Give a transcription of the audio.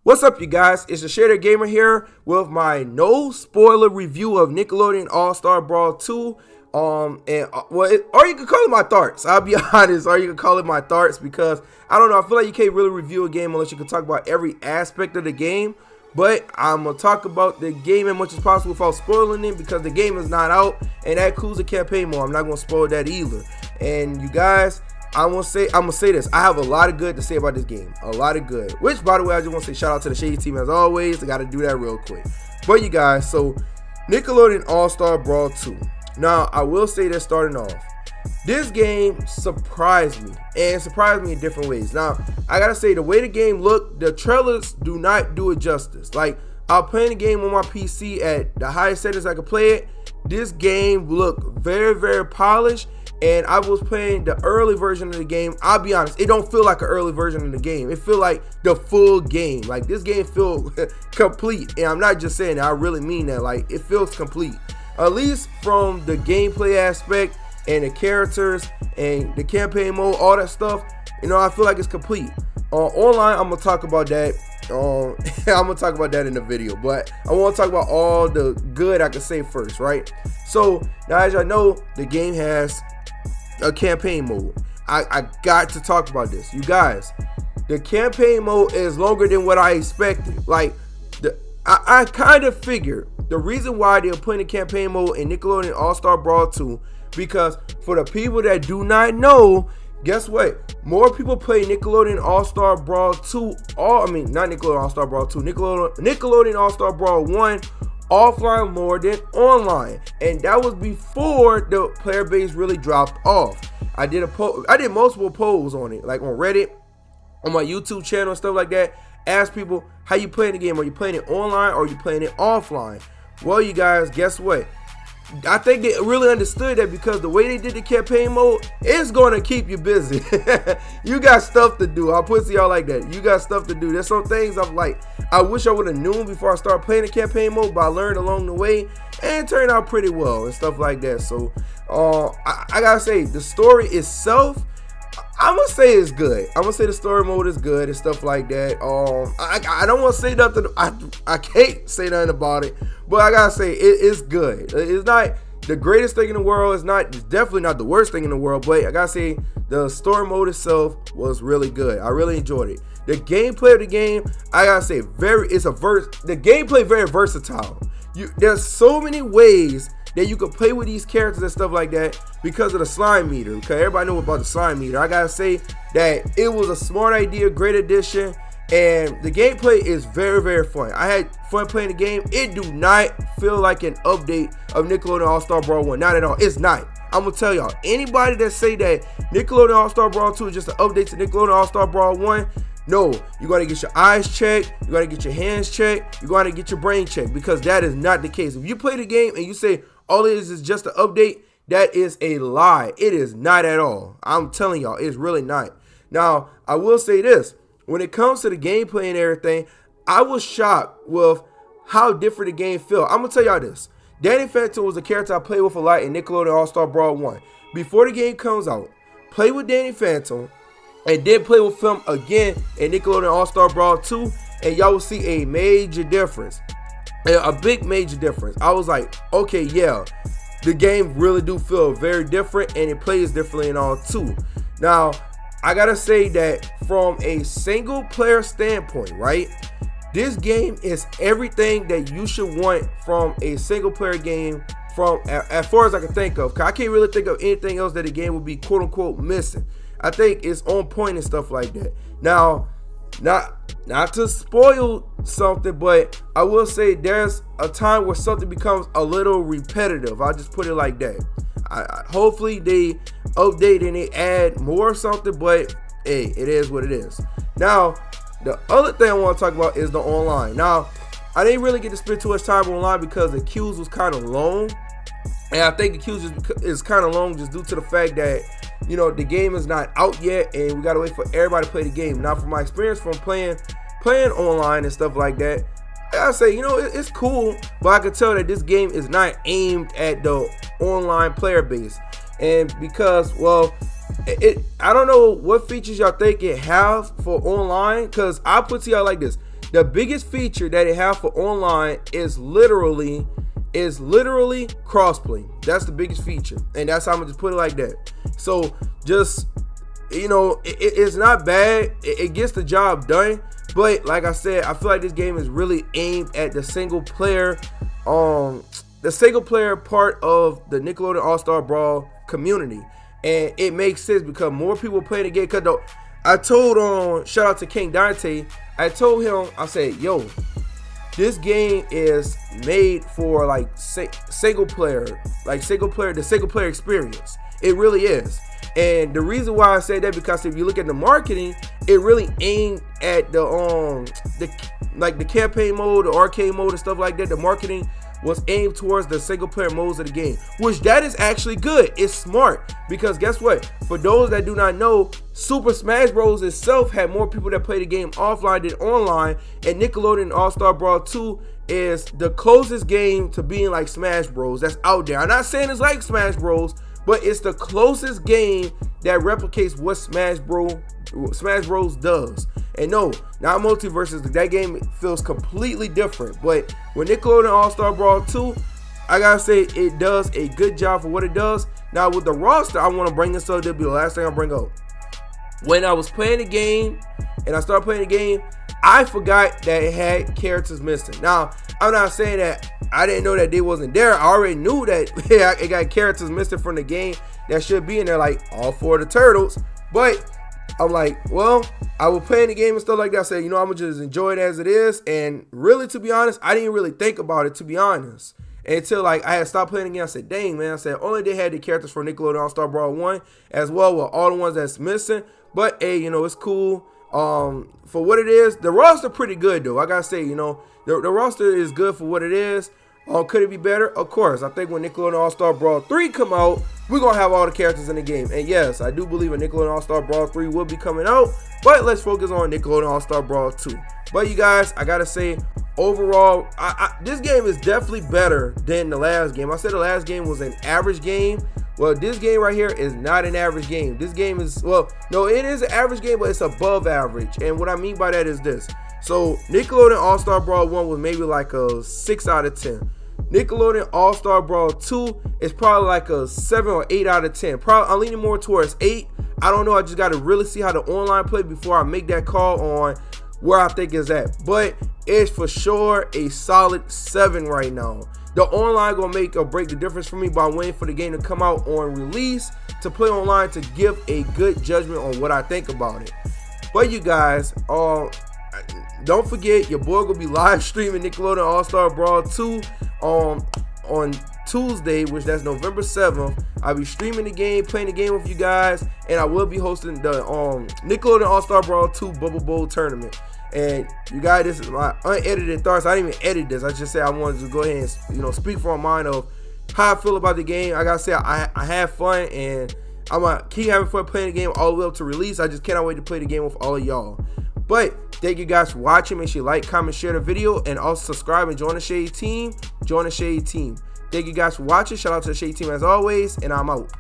What's up, you guys? It's the Shader Gamer here with my no spoiler review of Nickelodeon All-Star Brawl 2. Or you can call it my thoughts. I'll be honest, or you can call it my thoughts because I don't know. I feel like you can't really review a game unless you can talk about every aspect of the game. But I'm gonna talk about the game as much as possible without spoiling it because the game is not out, and that includes the campaign mode. I'm not gonna spoil that either. And you guys, I'm gonna say this. I have a lot of good to say about this game. A lot of good. Which, by the way, I just want to say shout out to the Shady team as always. I got to do that real quick. But you guys, so Nickelodeon All-Star Brawl 2. Now, I will say this starting off. This game surprised me, and surprised me in different ways. Now, I gotta say, the way the game looked, the trailers do not do it justice. Like, I'm playing the game on my PC at the highest settings I could play it. This game looked very, very polished. And I was playing the early version of the game. I'll be honest, it don't feel like an early version of the game. It feel like the full game. Like, this game feels complete. And I'm not just saying that, I really mean that. Like, it feels complete. At least from the gameplay aspect and the characters and the campaign mode, all that stuff. You know, I feel like it's complete. Online, I'm gonna talk about that. I'm gonna talk about that in the video, but I want to talk about all the good I can say first, right? So now, as y'all know, the game has a campaign mode. I got to talk about this, you guys. The campaign mode is longer than what I expected. Like, I kind of figured the reason why they're putting the campaign mode in Nickelodeon All-Star Brawl 2, because for the people that do not know, guess what? More people play Nickelodeon All-Star Brawl 2, not Nickelodeon All-Star Brawl 2, Nickelodeon All-Star Brawl 1 offline more than online, and that was before the player base really dropped off. I did multiple polls on it, like on Reddit, on my YouTube channel and stuff like that. Ask people, how you playing the game? Are you playing it online or are you playing it offline? Well, you guys, guess what? I think they really understood that because the way they did the campaign mode, it's going to keep you busy. You got stuff to do. I'll put it to y'all like that. You got stuff to do. There's some things I'm like, I wish I would have known before I started playing the campaign mode, but I learned along the way, and it turned out pretty well and stuff like that. So, I gotta say, the story itself, I'm gonna say it's good. I'm gonna say the story mode is good and stuff like that. I don't want to say nothing. I can't say nothing about it, but I gotta say it's good. It's not the greatest thing in the world. It's definitely not the worst thing in the world. But I gotta say the story mode itself was really good. I really enjoyed it. The gameplay of the game, I gotta say, the gameplay very versatile. There's so many ways that you could play with these characters and stuff like that because of the slime meter. Okay, everybody know about the slime meter. I gotta say that it was a smart idea, great addition, and the gameplay is very, very fun. I had fun playing the game. It do not feel like an update of Nickelodeon All-Star Brawl 1. Not at all. It's not. I'm gonna tell y'all, anybody that say that Nickelodeon All-Star Brawl 2 is just an update to Nickelodeon All-Star Brawl 1, no, you gotta get your eyes checked, you gotta get your hands checked, you gotta get your brain checked, because that is not the case. If you play the game and you say all it is just an update, that is a lie. It is not at all. I'm telling y'all, it's really not. Now, I will say this. When it comes to the gameplay and everything, I was shocked with how different the game felt. I'm going to tell y'all this. Danny Phantom was a character I played with a lot in Nickelodeon All-Star Brawl 1. Before the game comes out, play with Danny Phantom, and then play with him again in Nickelodeon All-Star Brawl 2, and y'all will see a major difference. A big major difference. I was like, okay, yeah, the game really do feel very different, and it plays differently and all too. Now, I gotta say that from a single player standpoint, right, this game is everything that you should want from a single player game, from as far as I can think of. 'Cause I can't really think of anything else that the game would be quote unquote missing. I think it's on point and stuff like that. Now, not to spoil something, but I will say there's a time where something becomes a little repetitive. I'll just put it like that. Hopefully they update and they add more or something, but hey, it is what it is. Now, the other thing I want to talk about is the online. Now, I didn't really get to spend too much time online because the queues was kind of long, and I think the queues is kind of long just due to the fact that, you know, the game is not out yet, and we gotta wait for everybody to play the game. Now, from my experience from playing online and stuff like that, I gotta say, you know, it's cool, but I can tell that this game is not aimed at the online player base, and because, well, I don't know what features y'all think it have for online, because I put to y'all like this. the biggest feature that they have for online is literally crossplay. That's the biggest feature, and that's how I'm gonna just put it like that. So just, you know, it's not bad. It gets the job done. But like I said, I feel like this game is really aimed at the single player part of the Nickelodeon All-Star Brawl community. And it makes sense because more people play the game. Cause I told shout out to King Dante, I told him, I said, yo, this game is made for like single player, the single player experience. It really is. And the reason why I say that, because if you look at the marketing, it really aimed at the campaign mode, the arcade mode and stuff like that. The marketing was aimed towards the single player modes of the game, which that is actually good. It's smart, because guess what? For those that do not know, Super Smash Bros. Itself had more people that play the game offline than online, and Nickelodeon All-Star Brawl 2 is the closest game to being like Smash Bros. That's out there. I'm not saying it's like Smash Bros., but it's the closest game that replicates what Smash Bros does. And no, not Multiverses. That game feels completely different. But with Nickelodeon All-Star Brawl 2, I gotta say it does a good job for what it does. Now with the roster, I want to bring this up. That'll be the last thing I bring up. When I was playing the game and I started playing the game, I forgot that it had characters missing. Now, I'm not saying that I didn't know that they wasn't there. I already knew that it got characters missing from the game that should be in there, like all 4 of the turtles. But I'm like, well, I was playing the game and stuff like that. I said, you know, I'm gonna just enjoy it as it is. And really, to be honest, I didn't really think about it, to be honest, until like I had stopped playing the game. I said, dang, man. I said, only they had the characters for Nickelodeon All-Star Brawl 1 as well, with all the ones that's missing. But hey, you know, it's cool. For what it is, the roster pretty good though. I gotta say, you know, the roster is good for what it is. Could it be better? Of course. I think when Nickelodeon All-Star Brawl 3 come out, we're gonna have all the characters in the game. And yes, I do believe a Nickelodeon All-Star Brawl 3 will be coming out, but let's focus on Nickelodeon All-Star Brawl 2. But you guys, I gotta say, overall, this game is definitely better than the last game. I said the last game was an average game. Well, this game right here is not an average game. This game is, well, no, it is an average game, but it's above average. And what I mean by that is this. So Nickelodeon All-Star Brawl 1 was maybe like a 6 out of 10. Nickelodeon All-Star Brawl 2 is probably like a 7 or 8 out of 10. Probably, I'm leaning more towards 8. I don't know. I just got to really see how the online play before I make that call on where I think it's at. But it's for sure a solid 7 right now. The online gonna make or break the difference for me by waiting for the game to come out on release to play online to give a good judgment on what I think about it. But you guys, don't forget, your boy gonna be live streaming Nickelodeon All-Star Brawl 2 on Tuesday, which that's November 7th. I'll be streaming the game, playing the game with you guys, and I will be hosting the Nickelodeon All-Star Brawl 2 Bubble Bowl tournament. And you guys, this is my unedited thoughts. I didn't even edit this. I just said I wanted to go ahead and, you know, speak from my mind of how I feel about the game. I gotta say, I have fun, and I'm gonna keep having fun playing the game all the way up to release. I just cannot wait to play the game with all of y'all. But thank you guys for watching. Make sure you like, comment, share the video, and also subscribe and join the Shade Team. Join the Shade Team. Thank you guys for watching. Shout out to the Shade Team as always, and I'm out.